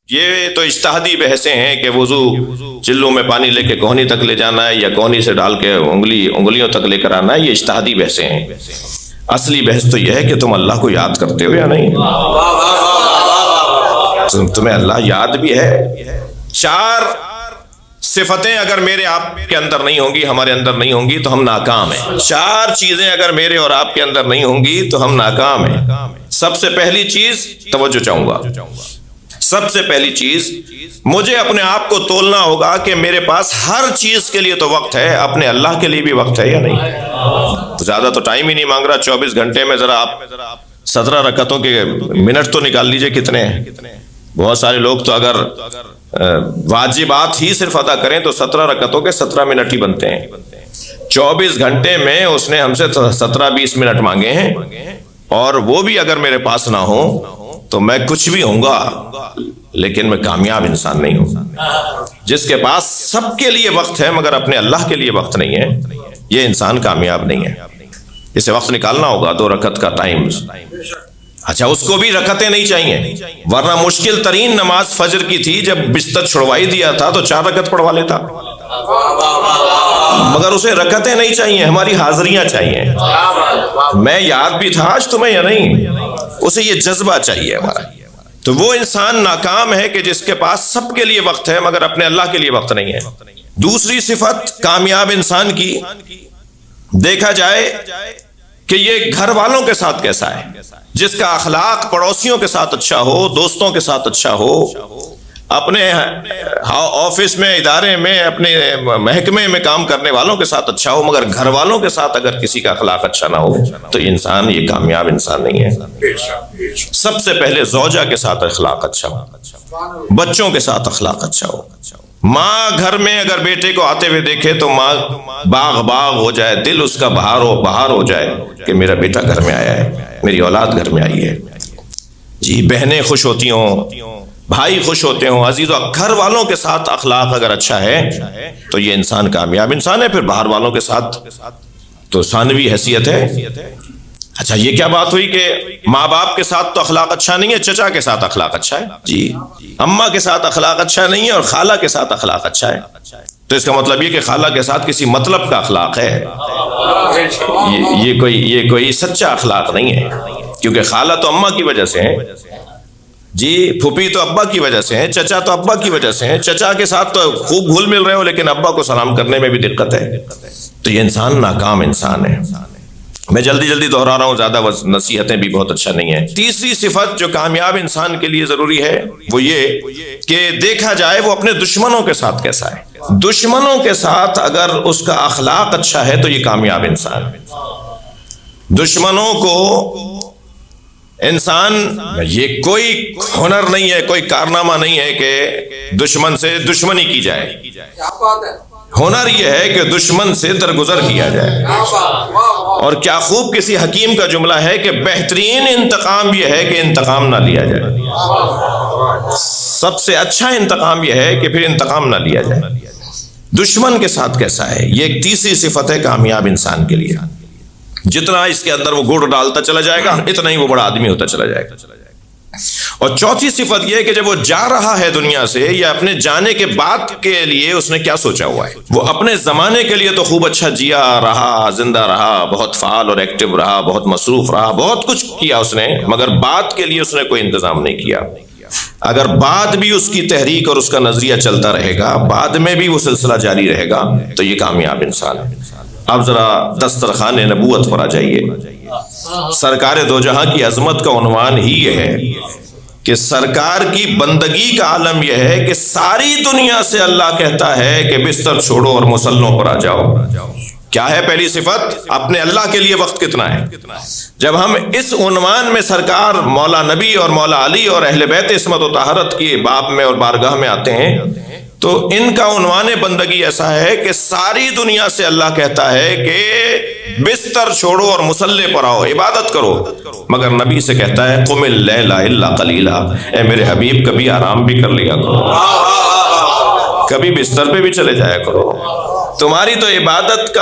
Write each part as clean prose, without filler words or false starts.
یہ تو اجتہادی بحثیں ہیں کہ وضو چلوں میں پانی لے کے کوہنی تک لے جانا ہے یا کوہنی سے ڈال کے انگلیوں تک لے کر آنا ہے، یہ اجتہادی بحثیں ہیں۔ اصلی بحث تو یہ ہے کہ تم اللہ کو یاد کرتے ہو یا نہیں، تمہیں اللہ یاد بھی ہے۔ 4 صفتیں اگر میرے آپ کے اندر نہیں ہوں گی، ہمارے اندر نہیں ہوں گی تو ہم ناکام ہیں۔ 4 چیزیں اگر میرے اور آپ کے اندر نہیں ہوں گی تو ہم ناکام ہیں۔ سب سے پہلی چیز، توجہ چاہوں گا، سب سے پہلی چیز مجھے اپنے آپ کو تولنا ہوگا کہ میرے پاس ہر چیز کے لیے تو وقت ہے، اپنے اللہ کے لیے بھی وقت ہے یا نہیں۔ زیادہ تو ٹائم ہی نہیں مانگ رہا، 24 گھنٹے میں ذرا آپ 17 رکعتوں کے منٹ تو نکال لیجئے کتنے ہیں۔ بہت سارے لوگ تو اگر واجبات ہی صرف ادا کریں تو 17 رکعتوں کے 17 منٹ ہی بنتے ہیں۔ 24 گھنٹے میں اس نے ہم سے 17-20 منٹ مانگے ہیں، اور وہ بھی اگر میرے پاس نہ ہو تو میں کچھ بھی ہوں گا لیکن میں کامیاب انسان نہیں ہوں۔ جس کے پاس سب کے لیے وقت ہے مگر اپنے اللہ کے لیے وقت نہیں ہے، یہ انسان کامیاب نہیں ہے۔ اسے وقت نکالنا ہوگا، 2 رکعت کا ٹائم۔ اچھا، اس کو بھی رکعتیں نہیں چاہیے، ورنہ مشکل ترین نماز فجر کی تھی، جب بستر چھڑوائی دیا تھا تو 4 رکعت پڑھوا لیتا، مگر اسے رکعتیں نہیں چاہیے، ہماری حاضریاں چاہیے۔ میں یاد بھی تھا آج تمہیں یا نہیں، اسے یہ جذبہ چاہیے ہمارا۔ تو وہ انسان ناکام ہے کہ جس کے پاس سب کے لیے وقت ہے مگر اپنے اللہ کے لیے وقت نہیں ہے۔ دوسری صفت کامیاب انسان کی، دیکھا جائے کہ یہ گھر والوں کے ساتھ کیسا ہے، جس کا اخلاق پڑوسیوں کے ساتھ اچھا ہو، دوستوں کے ساتھ اچھا ہو، اپنے آفس میں، ادارے میں، اپنے محکمے میں کام کرنے والوں کے ساتھ اچھا ہو، مگر گھر والوں کے ساتھ اگر کسی کا اخلاق اچھا نہ ہو تو انسان یہ کامیاب انسان نہیں ہے۔ سب سے پہلے زوجہ کے ساتھ اخلاق اچھا ہو، بچوں کے ساتھ اخلاق اچھا ہو۔ ماں گھر میں اگر بیٹے کو آتے ہوئے دیکھے تو ماں باغ باغ ہو جائے، دل اس کا بہار ہو جائے کہ میرا بیٹا گھر میں آیا ہے، میری اولاد گھر میں آئی ہے۔ جی، بہنیں خوش ہوتی ہوں، بھائی خوش ہوتے ہوں۔ عزیزو، گھر والوں کے ساتھ اخلاق اگر اچھا ہے تو یہ انسان کامیاب انسان ہے۔ پھر باہر والوں کے ساتھ تو ثانوی حیثیت ہے۔ اچھا، یہ کیا بات ہوئی کہ ماں باپ کے ساتھ تو اخلاق اچھا نہیں ہے، چچا کے ساتھ اخلاق اچھا ہے، جی، اماں کے ساتھ اخلاق اچھا نہیں ہے اور خالہ کے ساتھ اخلاق اچھا ہے، تو اس کا مطلب یہ کہ خالہ کے ساتھ کسی مطلب کا اخلاق ہے، یہ کوئی سچا اخلاق نہیں ہے، کیونکہ خالہ تو اماں کی وجہ سے ہے، جی، پھوپھی تو ابا کی وجہ سے ہے، چچا تو ابا کی وجہ سے ہے۔ چچا کے ساتھ تو خوب گھل مل رہے ہو لیکن ابا کو سلام کرنے میں بھی دقت ہے، تو یہ انسان ناکام انسان ہے۔ میں جلدی دہرا رہا ہوں، زیادہ نصیحتیں بھی بہت اچھا نہیں ہیں۔ تیسری صفت جو کامیاب انسان کے لیے ضروری ہے وہ یہ کہ دیکھا جائے وہ اپنے دشمنوں کے ساتھ کیسا ہے۔ دشمنوں کے ساتھ اگر اس کا اخلاق اچھا ہے تو یہ کامیاب انسان ہے۔ دشمنوں کو انسان، یہ کوئی ہنر نہیں ہے، کوئی کارنامہ نہیں ہے کہ دشمن سے دشمنی کی جائے، ہنر یہ ہے کہ دشمن سے درگزر کیا جائے۔ اور کیا خوب کسی حکیم کا جملہ ہے کہ بہترین انتقام یہ ہے کہ انتقام نہ لیا جائے، سب سے اچھا انتقام یہ ہے کہ پھر انتقام نہ لیا جائے۔ دشمن کے ساتھ کیسا ہے، یہ ایک تیسری صفت ہے کامیاب انسان کے لیے۔ جتنا اس کے اندر وہ گڑ ڈالتا چلا جائے گا اتنا ہی وہ بڑا آدمی ہوتا چلا جائے گا۔ اور چوتھی صفت یہ ہے کہ جب وہ جا رہا ہے دنیا سے یا اپنے جانے کے بعد کے لیے اس نے کیا سوچا ہوا ہے۔ وہ اپنے زمانے کے لیے تو خوب اچھا جیا رہا، زندہ رہا، بہت فعال اور ایکٹیو رہا، بہت مصروف رہا، بہت کچھ کیا اس نے، مگر بعد کے لیے اس نے کوئی انتظام نہیں کیا۔ اگر بعد بھی اس کی تحریک اور اس کا نظریہ چلتا رہے گا، بعد میں بھی وہ سلسلہ جاری رہے گا، تو یہ کامیاب انسان ہے۔ اب ذرا دسترخوان نبوت پر آ جائیے۔ سرکار دو جہاں کی عظمت کا عنوان ہی یہ ہے کہ سرکار کی بندگی کا عالم یہ ہے کہ ساری دنیا سے اللہ کہتا ہے کہ بستر چھوڑو اور مصلوں پر آ جاؤ۔ کیا ہے پہلی صفت؟ اپنے اللہ کے لیے وقت کتنا ہے۔ جب ہم اس عنوان میں سرکار مولا نبی اور مولا علی اور اہل بیت عصمت و طہارت کی باب میں اور بارگاہ میں آتے ہیں تو ان کا عنوان بندگی ایسا ہے کہ ساری دنیا سے اللہ کہتا ہے کہ بستر چھوڑو اور مصلے پر آؤ، عبادت کرو، مگر نبی سے کہتا ہے قم اللیل الا قلیلا، اے میرے حبیب کبھی آرام بھی کر لیا کرو، کبھی بستر پہ بھی چلے جایا کرو، تمہاری تو عبادت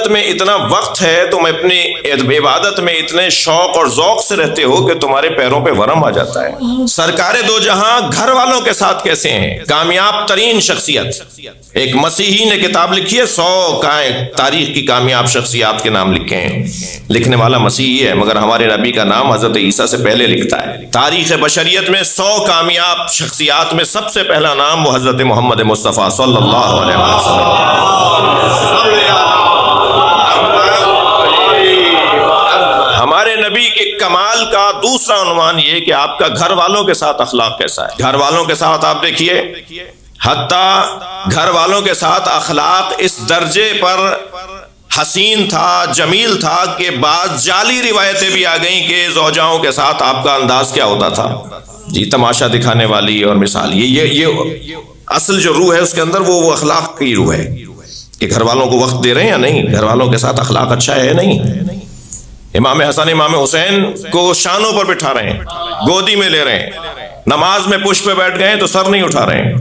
میں اتنا وقت ہے، تم اپنی عبادت میں اتنے شوق اور ذوق سے رہتے ہو کہ تمہارے پیروں پہ ورم آ جاتا ہے۔ سرکار دو جہاں گھر والوں کے ساتھ کیسے ہیں؟ کامیاب ترین شخصیت، ایک مسیحی نے کتاب لکھی ہے 100 تاریخ کی کامیاب شخصیات کے نام لکھے ہیں، لکھنے والا مسیحی ہے مگر ہمارے نبی کا نام حضرت عیسیٰ سے پہلے لکھتا ہے۔ تاریخ بشریت میں 100 کامیاب شخصیات میں سب سے پہلا نام وہ حضرت محمد مصطفیٰ صلی اللہ علیہ وسلم۔ ہمارے نبی کے کمال کا دوسرا عنوان یہ کہ آپ کا گھر والوں کے ساتھ اخلاق کیسا ہے۔ گھر والوں کے ساتھ آپ دیکھیے، حتیٰ گھر والوں کے ساتھ اخلاق اس درجے پر حسین تھا، جمیل تھا کہ بعض جعلی روایتیں بھی آ گئیں کہ زوجاؤں کے ساتھ آپ کا انداز کیا ہوتا تھا، جی تماشا دکھانے والی اور مثال یہ اصل جو روح ہے اس کے اندر وہ اخلاق کی روح ہے کہ گھر والوں کو وقت دے رہے ہیں یا نہیں، گھر والوں کے ساتھ اخلاق اچھا ہے یا نہیں۔ امام حسن امام حسین کو شانوں پر بٹھا رہے ہیں، گودی میں لے رہے ہیں، نماز میں پشت پہ بیٹھ گئے تو سر نہیں اٹھا رہے ہیں۔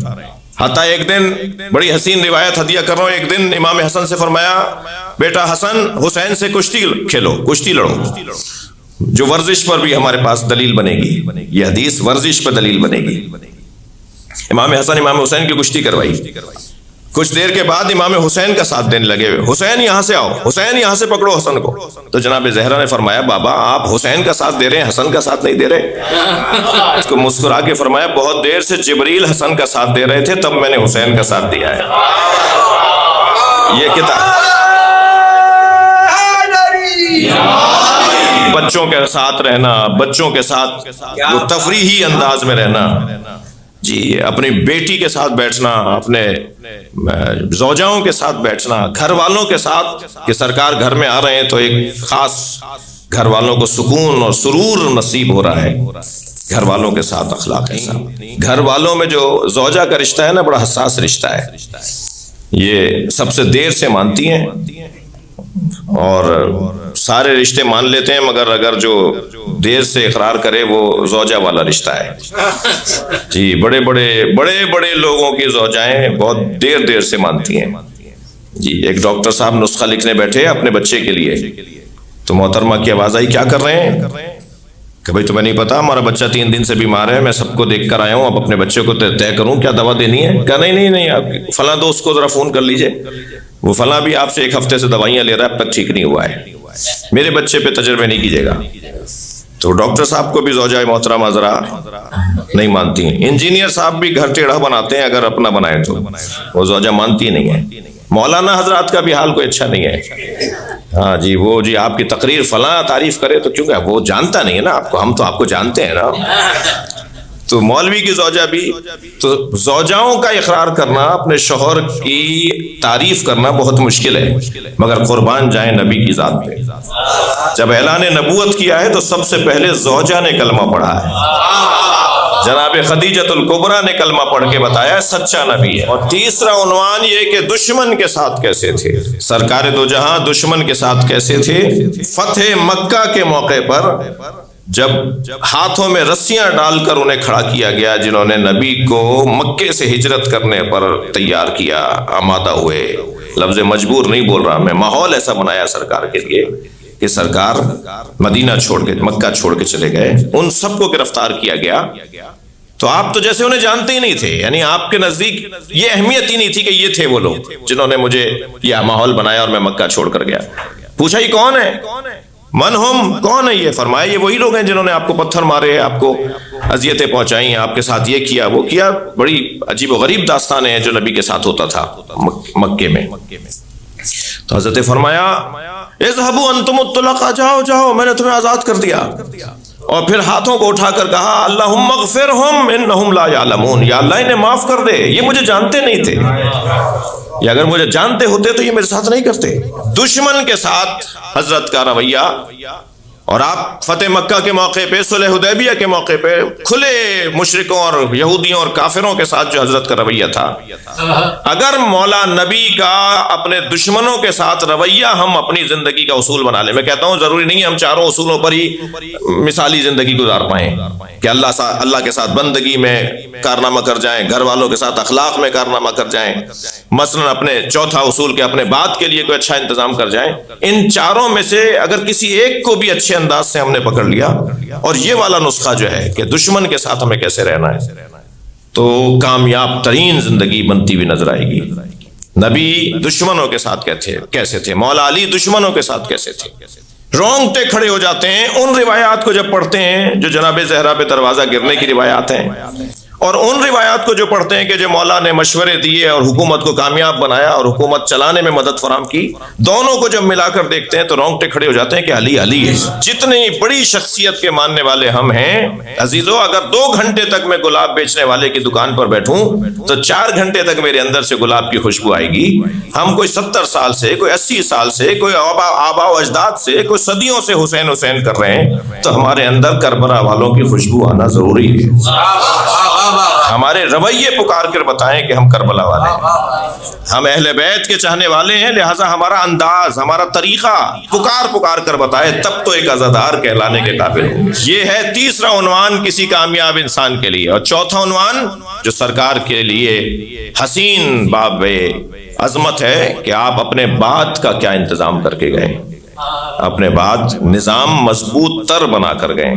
حتیٰ ایک دن بڑی حسین روایت ہدیہ کر رہا ہوں، ایک دن امام حسن سے فرمایا بیٹا حسن حسین سے کشتی کھیلو، کشتی لڑو، جو ورزش پر بھی ہمارے پاس دلیل بنے گی، یہ حدیث ورزش پر دلیل بنے گی۔ امام حسن امام حسین کی کشتی کروائی، کچھ دیر کے بعد امام حسین کا ساتھ دینے لگے ہوئے، حسین یہاں سے آؤ، حسین یہاں سے پکڑو حسن کو۔ تو جناب زہرا نے فرمایا بابا آپ حسین کا ساتھ دے رہے ہیں، حسن کا ساتھ نہیں دے رہے۔ اس کو مسکرا کے فرمایا بہت دیر سے جبریل حسن کا ساتھ دے رہے تھے، تب میں نے حسین کا ساتھ دیا ہے۔ یہ کتاب بچوں کے ساتھ رہنا، بچوں کے ساتھ وہ تفریحی انداز میں رہنا، جی اپنی بیٹی کے ساتھ بیٹھنا، اپنے زوجاؤں کے ساتھ بیٹھنا، گھر والوں کے ساتھ کہ سرکار گھر میں آ رہے ہیں تو ایک خاص گھر والوں کو سکون اور سرور نصیب ہو رہا ہے۔ گھر والوں کے ساتھ اخلاق ایسا، گھر والوں میں جو زوجہ کا رشتہ ہے نا بڑا حساس رشتہ ہے، یہ سب سے دیر سے مانتی ہیں اور سارے رشتے مان لیتے ہیں مگر اگر جو دیر سے اقرار کرے وہ زوجہ والا رشتہ ہے۔ جی بڑے بڑے لوگوں کی زوجائیں بہت دیر سے مانتی ہیں۔ جی ایک ڈاکٹر صاحب نسخہ لکھنے بیٹھے اپنے بچے کے لیے، تو محترمہ کی آواز آئی کیا کر رہے ہیں؟ کہ بھائی تمہیں نہیں پتا ہمارا بچہ 3 دن سے بیمار ہے، میں سب کو دیکھ کر آیا ہوں، اب اپنے بچے کو طے کروں کیا دوا دینی ہے؟ کہا نہیں آپ فلاں دوست کو ذرا فون کر لیجئے، وہ فلاں بھی آپ سے 1 ہفتے سے دوائیاں لے رہا ہے، اب تک ٹھیک نہیں ہوا ہے، میرے بچے پہ تجربے نہیں کیجیے گا۔ تو ڈاکٹر صاحب کو بھی زوجہ محترمہ ذرا نہیں مانتی ہیں، انجینئر صاحب بھی گھر ٹیڑھا بناتے ہیں اگر اپنا بنائیں تو وہ زوجہ مانتی نہیں ہے۔ مولانا حضرات کا بھی حال کوئی اچھا نہیں ہے، ہاں جی وہ جی آپ کی تقریر فلاں تعریف کرے تو کیونکہ وہ جانتا نہیں ہے نا آپ کو، ہم تو آپ کو جانتے ہیں نا۔ تو مولوی کی زوجہ بھی، تو زوجاؤں کا اقرار کرنا، اپنے شوہر کی تعریف کرنا بہت مشکل ہے، مگر قربان جائیں نبی کی ذات پہ، جب اعلان نبوت کیا ہے تو سب سے پہلے زوجہ نے کلمہ پڑھا ہے، جناب خدیجۃ الکبریٰ نے کلمہ پڑھ کے بتایا سچا نبی ہے۔ اور تیسرا عنوان یہ کہ دشمن کے ساتھ کیسے تھے، سرکار دو جہاں دشمن کے ساتھ کیسے تھے۔ فتح مکہ کے موقع پر جب ہاتھوں میں رسیاں ڈال کر انہیں کھڑا کیا گیا، جنہوں نے نبی کو مکے سے ہجرت کرنے پر تیار کیا، آمادہ ہوئے، لفظ مجبور نہیں بول رہا میں، ماحول ایسا بنایا سرکار کے لیے کہ سرکار مدینہ چھوڑ کے مکہ چھوڑ کے چلے گئے، ان سب کو گرفتار کیا گیا۔ تو آپ تو جیسے انہیں جانتے ہی نہیں تھے، یعنی آپ کے نزدیک یہ اہمیت ہی نہیں تھی کہ یہ تھے وہ لوگ جنہوں نے مجھے یہ ماحول بنایا اور میں مکہ چھوڑ کر گیا۔ پوچھا یہ کون ہے؟ من ہم، کون ہے یہ؟ فرمایا یہ وہی لوگ ہیں جنہوں نے آپ کو پتھر مارے، آپ کو اذیتیں پہنچائیں، آپ کے ساتھ یہ کیا وہ کیا۔ بڑی عجیب و غریب داستانیں ہیں جو نبی کے ساتھ ہوتا تھا مکے میں۔ تو حضرت فرمایا اذهبوا انتم الطلقاء، جاؤ میں نے تمہیں آزاد کر دیا۔ اور پھر ہاتھوں کو اٹھا کر کہا اللہم اغفرہم انہم لا یعلمون، یا اللہ انہیں معاف کر دے، یہ مجھے جانتے نہیں تھے، یا اگر مجھے جانتے ہوتے تو یہ میرے ساتھ نہیں کرتے۔ دشمن کے ساتھ حضرت کا رویہ اور آپ فتح مکہ کے موقع پہ، صلح حدیبیہ کے موقع پہ کھلے مشرکوں اور یہودیوں اور کافروں کے ساتھ جو حضرت کا رویہ تھا، اگر مولا نبی کا اپنے دشمنوں کے ساتھ رویہ ہم اپنی زندگی کا اصول بنا لیں، میں کہتا ہوں ضروری نہیں ہے ہم چاروں اصولوں پر ہی مثالی زندگی گزار پائیں کہ اللہ کے ساتھ بندگی میں کارنامہ کر جائیں، گھر والوں کے ساتھ اخلاق میں کارنامہ کر جائیں، مثلا اپنے چوتھا اصول کے اپنے بات کے لیے کوئی اچھا انتظام کر جائیں۔ ان چاروں میں سے اگر کسی ایک کو بھی اچھے انداز سے ہم نے پکڑ لیا، اور یہ والا نسخہ جو ہے کہ دشمن کے ساتھ ہمیں کیسے رہنا ہے، تو کامیاب ترین زندگی بنتی ہوئی نظر آئے گی۔ نبی دشمنوں کے ساتھ کیسے تھے، مولا علی دشمنوں کے ساتھ کیسے تھے، رونگٹے کھڑے ہو جاتے ہیں ان روایات کو جب پڑھتے ہیں جو جناب زہرا پہ دروازہ گرنے کی روایات ہیں، اور ان روایات کو جو پڑھتے ہیں کہ جو مولا نے مشورے دیے اور حکومت کو کامیاب بنایا اور حکومت چلانے میں مدد فراہم کی، دونوں کو جب ملا کر دیکھتے ہیں تو رونگٹے کھڑے ہو جاتے ہیں کہ علی علی ہے۔ جتنی بڑی شخصیت کے ماننے والے ہم ہیں عزیزو، اگر 2 گھنٹے تک میں گلاب بیچنے والے کی دکان پر بیٹھوں تو 4 گھنٹے تک میرے اندر سے گلاب کی خوشبو آئے گی۔ ہم کوئی 70 سال سے، کوئی 80 سال سے، کوئی آبا و اجداد سے، کوئی صدیوں سے حسین حسین کر رہے ہیں، تو ہمارے اندر کربلا والوں کی خوشبو آنا ضروری ہے۔ ہمارے رویے پکار کر بتائیں کہ ہم کربلا والے ہیں، ہم اہل بیت کے چاہنے والے ہیں، لہٰذا ہمارا انداز، ہمارا طریقہ پکار کر بتائے، تب تو ایک عزادار کہلانے کے قابل ہوں۔ یہ ہے تیسرا عنوان کسی کامیاب انسان کے لیے۔ اور چوتھا عنوان جو سرکار کے لیے حسین باب عظمت ہے کہ آپ اپنے بعد کا کیا انتظام کر کے گئے، اپنے بعد نظام مضبوط تر بنا کر گئے۔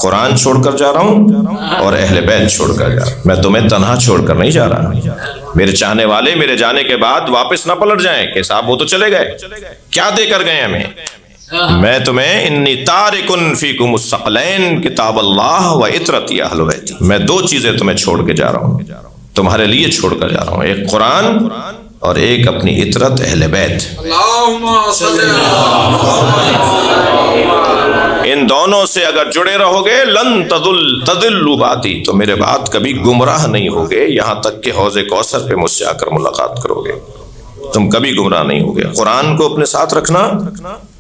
قرآن چھوڑ کر جا رہا ہوں اور اہل بیت چھوڑ کر جا رہا ہوں، میں تمہیں تنہا چھوڑ کر نہیں جا رہا۔ میرے چاہنے والے میرے جانے کے بعد واپس نہ پلٹ جائیں کہ صاحب وہ تو چلے گئے، کیا دے کر گئے ہمیں؟ میں تمہیں انی تارکن فیکم الثقلین کتاب اللہ و عطرتی اہل بیتی، میں 2 چیزیں تمہیں چھوڑ کے جا رہا ہوں، تمہارے لیے چھوڑ کر جا رہا ہوں، ایک قرآن اور ایک اپنی عطرت اہل بیت۔ ان دونوں سے اگر جڑے رہو گے لن تضلوا بعدی، تو میرے بعد کبھی گمراہ نہیں ہوگے، یہاں تک کہ حوض کوثر پہ مجھ سے آ کر ملاقات کرو گے، تم کبھی گمراہ نہیں ہوگے۔ قرآن کو اپنے ساتھ رکھنا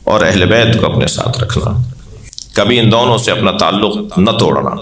اور اہل بیت کو اپنے ساتھ رکھنا، کبھی ان دونوں سے اپنا تعلق نہ توڑنا۔